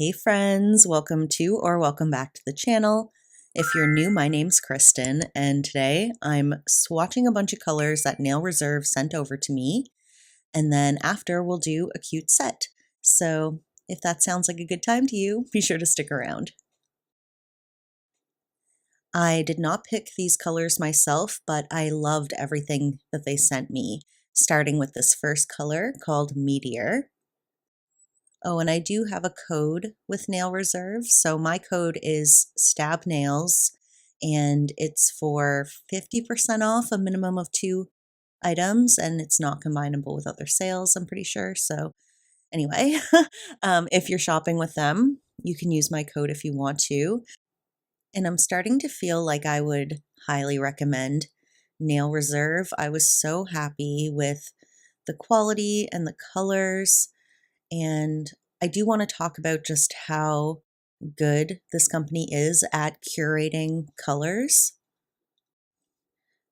Hey friends, welcome to or welcome back to the channel. If you're new, my name's Kristen, and today I'm swatching a bunch of colors that Nail Reserve sent over to me, and then after we'll do a cute set. So if that sounds like a good time to you, be sure to stick around. I did not pick these colors myself, but I loved everything that they sent me, starting with this first color called Meteor. Oh, and I do have a code with Nail Reserve. So my code is Stab Nails, and it's for 50% off a minimum of 2 items, and it's not combinable with other sales, I'm pretty sure. So anyway, if you're shopping with them, you can use my code if you want to. And I'm starting to feel like I would highly recommend Nail Reserve. I was so happy with the quality and the colors. And I do want to talk about just how good this company is at curating colors.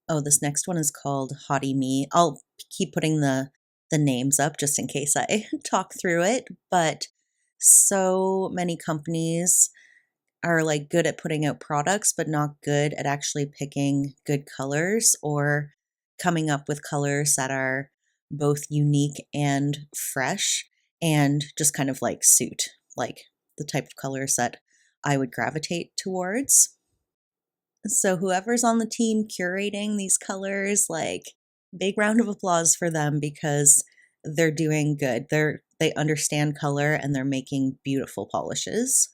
Oh, this next one is called Hottie Me. I'll keep putting the names up just in case I talk through it, but so many companies are like good at putting out products, but not good at actually picking good colors or coming up with colors that are both unique and fresh and just kind of like suit like the type of colors that I would gravitate towards. So whoever's on the team curating these colors, like big round of applause for them because they're doing good. They understand color and they're making beautiful polishes.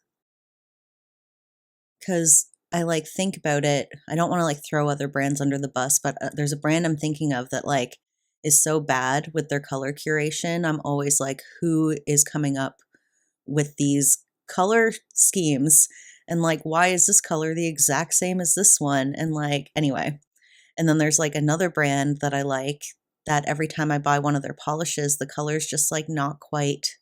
Because I like think about it. I don't want to like throw other brands under the bus, but there's a brand I'm thinking of that like is so bad with their color curation. I'm always like, who is coming up with these color schemes? And like, why is this color the exact same as this one? And like, anyway. And then there's like another brand that I like that every time I buy one of their polishes, the color's just like not quite,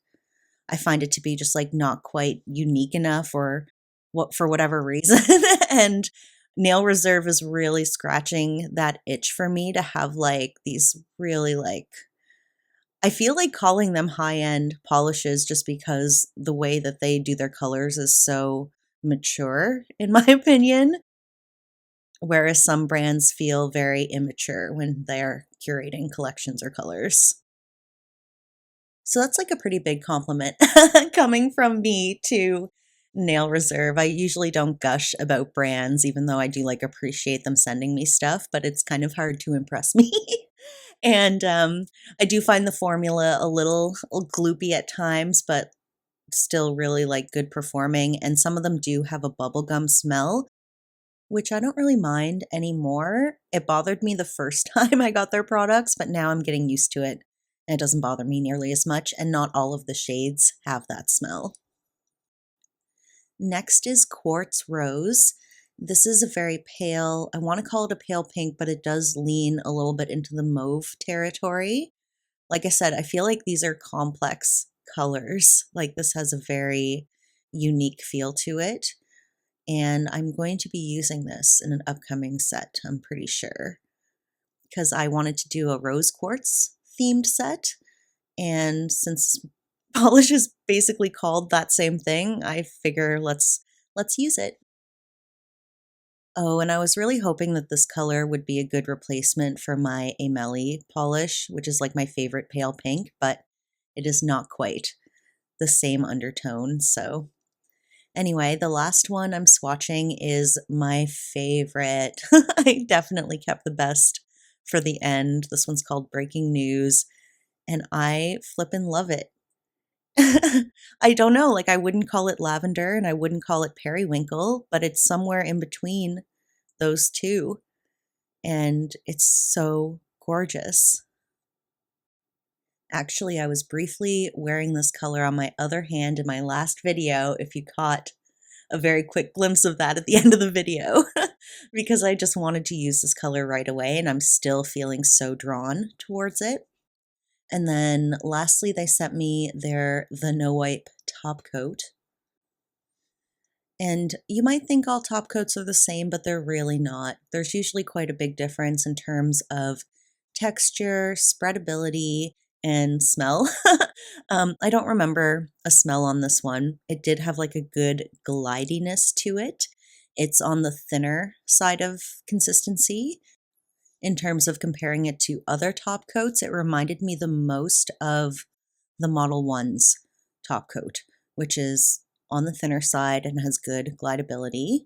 I find it to be just like not quite unique enough or what for whatever reason. And Nail Reserve is really scratching that itch for me to have like these really like, I feel like calling them high-end polishes just because the way that they do their colors is so mature, in my opinion. Whereas some brands feel very immature when they're curating collections or colors. So that's like a pretty big compliment coming from me to Nail Reserve. I usually don't gush about brands, even though I do like appreciate them sending me stuff, but it's kind of hard to impress me. And I do find the formula a little gloopy at times, but still really like good performing. And some of them do have a bubblegum smell, which I don't really mind anymore. It bothered me the first time I got their products, but now I'm getting used to it. And it doesn't bother me nearly as much, and not all of the shades have that smell. Next is Quartz Rose. This is a very pale, I want to call it a pale pink, but it does lean a little bit into the mauve territory. Like I said, I feel like these are complex colors. Like this has a very unique feel to it. And I'm going to be using this in an upcoming set, I'm pretty sure, because I wanted to do a rose quartz themed set. And since polish is basically called that same thing, I figure let's use it. Oh, and I was really hoping that this color would be a good replacement for my Amelie polish, which is like my favorite pale pink, but it is not quite the same undertone. So anyway, the last one I'm swatching is my favorite. I definitely kept the best for the end. This one's called Breaking News, and I flippin' love it. I don't know, like I wouldn't call it lavender and I wouldn't call it periwinkle, but it's somewhere in between those two, and it's so gorgeous. Actually, I was briefly wearing this color on my other hand in my last video, if you caught a very quick glimpse of that at the end of the video, because I just wanted to use this color right away, and I'm still feeling so drawn towards it. And then lastly, they sent me their The No Wipe top coat. And you might think all top coats are the same, but they're really not. There's usually quite a big difference in terms of texture, spreadability, and smell. I don't remember a smell on this one. It did have like a good glidiness to it. It's on the thinner side of consistency. In terms of comparing it to other top coats, it reminded me the most of the Model 1's top coat, which is on the thinner side and has good glideability.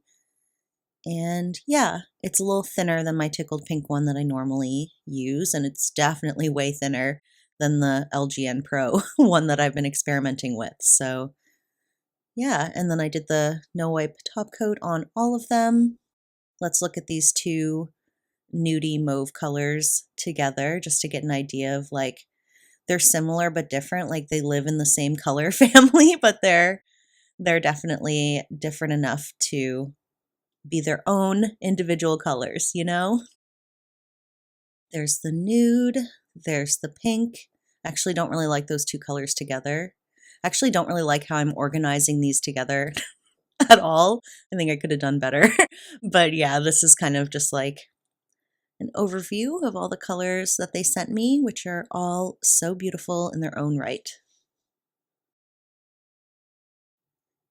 And yeah, it's a little thinner than my Tickled Pinque one that I normally use, and it's definitely way thinner than the LGN Pro one that I've been experimenting with. So yeah, and then I did the no wipe top coat on all of them. Let's look at these two nudie mauve colors together just to get an idea of like, they're similar but different. Like they live in the same color family, but they're definitely different enough to be their own individual colors, you know? There's the nude, there's the pink. Actually don't really like those two colors together. Actually don't really like how I'm organizing these together at all. I think I could have done better. But yeah, this is kind of just like an overview of all the colors that they sent me, which are all so beautiful in their own right.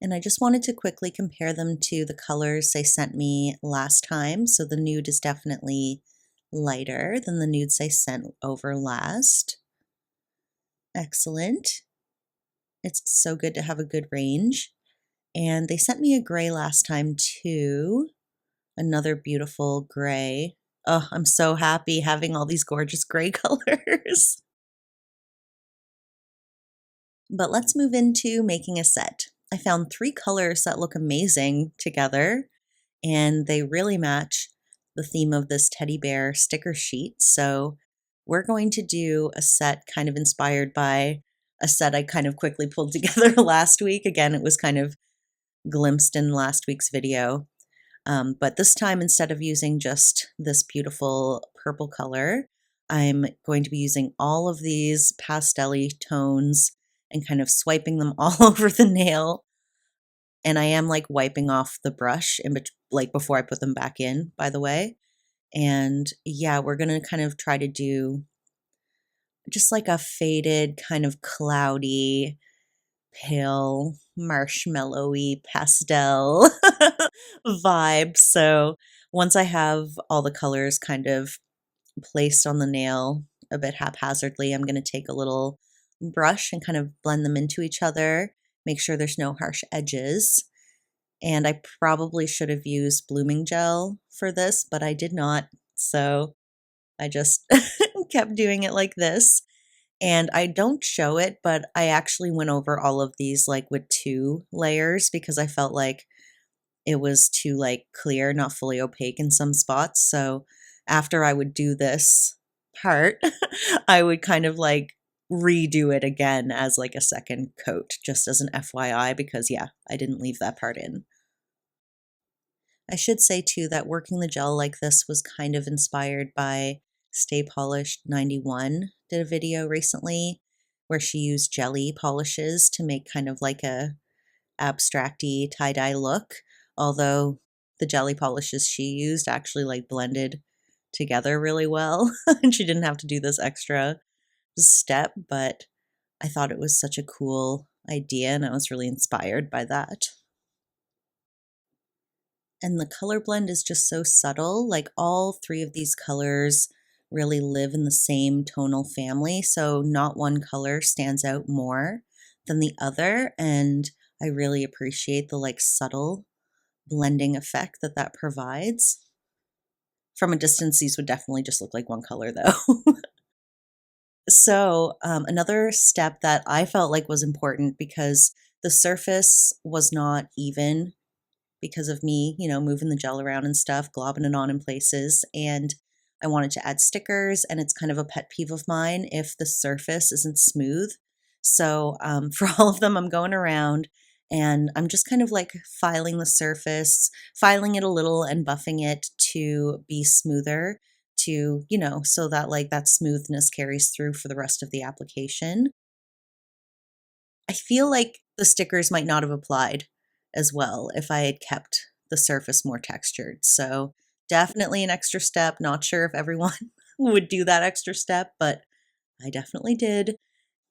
And I just wanted to quickly compare them to the colors they sent me last time. So the nude is definitely lighter than the nudes they sent over last. Excellent. It's so good to have a good range. And they sent me a gray last time too. Another beautiful gray. Oh, I'm so happy having all these gorgeous gray colors. But let's move into making a set. I found 3 colors that look amazing together, and they really match the theme of this teddy bear sticker sheet. So we're going to do a set kind of inspired by a set I kind of quickly pulled together last week. Again, it was kind of glimpsed in last week's video. But this time, instead of using just this beautiful purple color, I'm going to be using all of these pastel-y tones and kind of swiping them all over the nail. And I am like wiping off the brush like before I put them back in, by the way. And yeah, we're going to kind of try to do just like a faded, kind of cloudy, pale, marshmallowy pastel vibe. So once I have all the colors kind of placed on the nail a bit haphazardly, I'm going to take a little brush and kind of blend them into each other, make sure there's no harsh edges. And I probably should have used blooming gel for this, but I did not. So I just kept doing it like this. And I don't show it, but I actually went over all of these like with 2 layers because I felt like it was too like clear, not fully opaque in some spots. So after I would do this part, I would kind of like redo it again as like a second coat, just as an FYI, because yeah, I didn't leave that part in. I should say too that working the gel like this was kind of inspired by Stay Polished 91 did a video recently where she used jelly polishes to make kind of like a abstracty tie-dye look, although the jelly polishes she used actually like blended together really well and she didn't have to do this extra step, but I thought it was such a cool idea and I was really inspired by that. And the color blend is just so subtle. Like all 3 of these colors really live in the same tonal family. So not one color stands out more than the other. And I really appreciate the like subtle blending effect that that provides. From a distance, these would definitely just look like one color though. So another step that I felt like was important because the surface was not even because of me, you know, moving the gel around and stuff, globbing it on in places. And I wanted to add stickers, and it's kind of a pet peeve of mine if the surface isn't smooth. So for all of them, I'm going around and I'm just kind of like filing the surface, filing it a little and buffing it to be smoother to, you know, so that like that smoothness carries through for the rest of the application. I feel like the stickers might not have applied as well if I had kept the surface more textured. So definitely an extra step. Not sure if everyone would do that extra step, but I definitely did.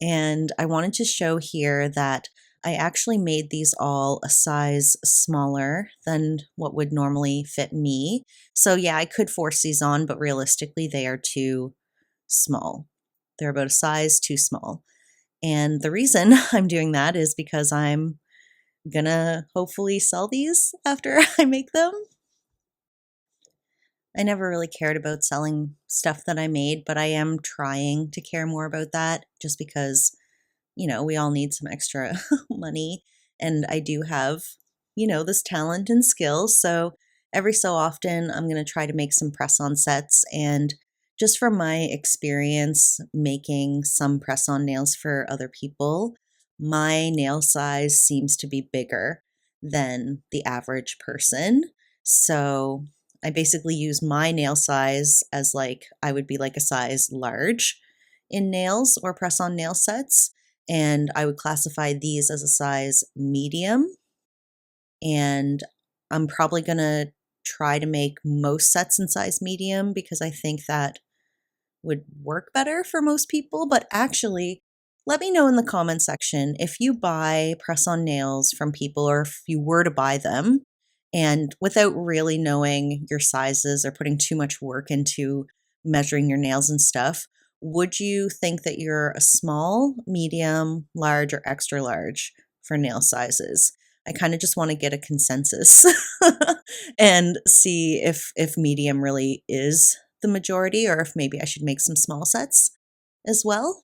And I wanted to show here that I actually made these all a size smaller than what would normally fit me. So yeah, I could force these on, but realistically they are too small. They're about a size too small. And the reason I'm doing that is because I'm gonna hopefully sell these after I make them. I never really cared about selling stuff that I made, but I am trying to care more about that just because, we all need some extra money. And I do have, this talent and skill. So every so often, I'm going to try to make some press on sets. And just from my experience making some press on nails for other people, my nail size seems to be bigger than the average person. So I basically use my nail size as like, I would be like a size large in nails or press on nail sets. And I would classify these as a size medium. And I'm probably going to try to make most sets in size medium because I think that would work better for most people. But actually, let me know in the comment section if you buy press on nails from people or if you were to buy them and without really knowing your sizes or putting too much work into measuring your nails and stuff, would you think that you're a small, medium, large, or extra large for nail sizes? I kind of just want to get a consensus and see if medium really is the majority or if maybe I should make some small sets as well.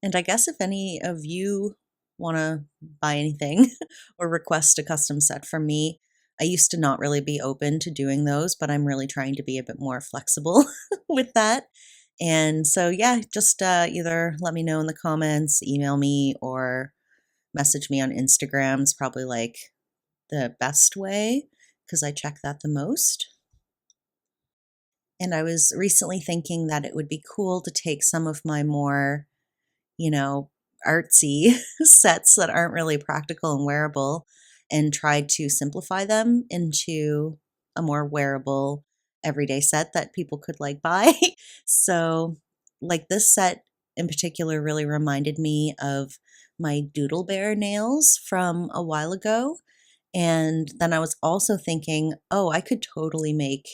And I guess if any of you want to buy anything or request a custom set from me, I used to not really be open to doing those, but I'm really trying to be a bit more flexible with that. And so, yeah, just either let me know in the comments, email me, or message me on Instagram is probably like the best way because I check that the most. And I was recently thinking that it would be cool to take some of my more, artsy sets that aren't really practical and wearable and try to simplify them into a more wearable everyday set that people could like buy. So, like this set in particular really reminded me of my Doodle Bear nails from a while ago. And then I was also thinking, oh, I could totally make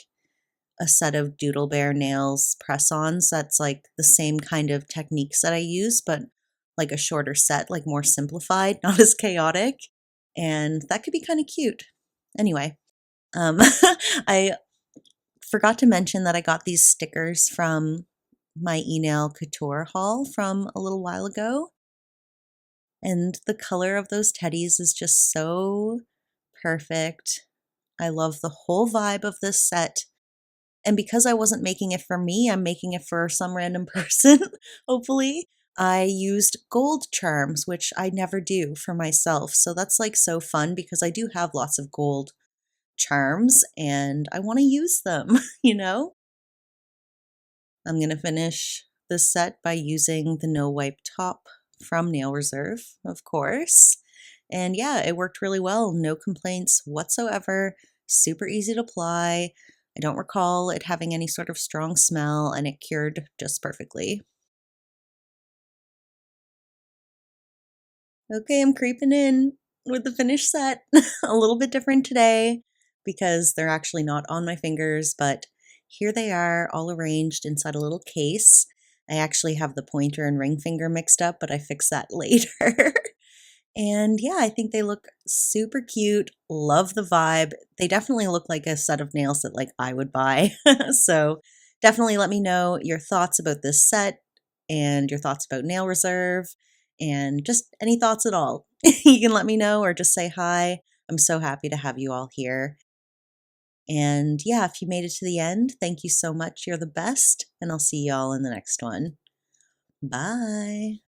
a set of Doodle Bear nails press-ons that's like the same kind of techniques that I use, but like a shorter set, like more simplified, not as chaotic. And that could be kind of cute. Anyway, I forgot to mention that I got these stickers from my e-nail couture haul from a little while ago. And the color of those teddies is just so perfect. I love the whole vibe of this set. And because I wasn't making it for me, I'm making it for some random person, hopefully. I used gold charms, which I never do for myself. So that's like so fun because I do have lots of gold charms and I want to use them, I'm going to finish this set by using the No Wipe top from Nail Reserve, of course. And yeah, it worked really well. No complaints whatsoever. Super easy to apply. I don't recall it having any sort of strong smell, and it cured just perfectly. Okay, I'm creeping in with the finished set. A little bit different today because they're actually not on my fingers, but here they are all arranged inside a little case. I actually have the pointer and ring finger mixed up, but I fix that later. And yeah, I think they look super cute. Love the vibe. They definitely look like a set of nails that like I would buy. So definitely let me know your thoughts about this set and your thoughts about Nail Reserve and just any thoughts at all. You can let me know or just say hi. I'm so happy to have you all here. And yeah, if you made it to the end, thank you so much. You're the best. And I'll see you all in the next one. Bye.